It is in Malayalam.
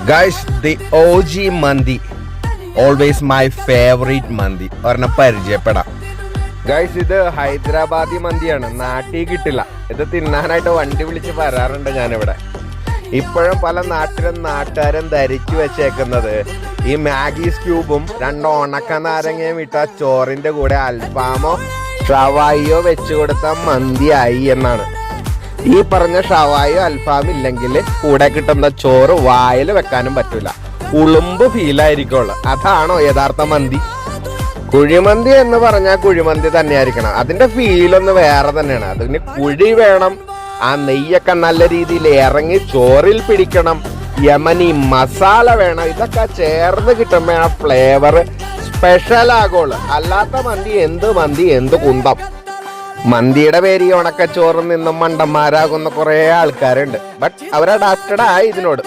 ഗൈസ് ദി OG മന്തി ഓൾവേസ് മൈ ഫേവറേറ്റ് മന്തി ഒരെണ്ണം പരിചയപ്പെടാം. ഗൈസ് ഇത് ഹൈദരാബാദി മന്തിയാണ്, നാട്ടിൽ കിട്ടില്ല. ഇത് തിന്നാനായിട്ട് വണ്ടി വിളിച്ച് വരാറുണ്ട് ഞാനിവിടെ. ഇപ്പോഴും പല നാട്ടിലും നാട്ടുകാരും ധരിച്ചു വെച്ചേക്കുന്നത് ഈ മാഗീസ് ക്യൂബും 2 ഉണക്ക നാരങ്ങയും ഇട്ട ചോറിന്റെ കൂടെ അൽഫാമോ ഷവായിയോ വെച്ചു കൊടുത്ത മന്തിയായി എന്നാണ്. ഈ പറഞ്ഞ ഷവായോ അൽഫാം ഇല്ലെങ്കിൽ കൂടെ കിട്ടുന്ന ചോറ് വായിൽ വെക്കാനും പറ്റൂല, ഉളുമ്പ് ഫീലായിരിക്കുള്ളു. അതാണോ യഥാർത്ഥ മന്തി? കുഴിമന്തി എന്ന് പറഞ്ഞാൽ കുഴിമന്തി തന്നെയായിരിക്കണം. അതിന്റെ ഫീലൊന്ന് വേറെ തന്നെയാണ്. അതിന് കുഴി വേണം, ആ നെയ്യൊക്കെ നല്ല രീതിയിൽ ഇറങ്ങി ചോറിൽ പിടിക്കണം, യമനി മസാല വേണം. ഇതൊക്കെ ചേർന്ന് കിട്ടുമ്പോൾ ആ ഫ്ലേവർ സ്പെഷ്യൽ ആകുള്ളു. അല്ലാത്ത മന്തി എന്ത് കുന്തം. മന്തിയുടെ പേര് ഉണക്കച്ചോറിൽ നിന്നും മണ്ടന്മാരാകുന്ന കുറെ ആൾക്കാരുണ്ട്. ബട്ട് അവർ അഡാപ്റ്റഡ് ആയി ഇതിനോട്.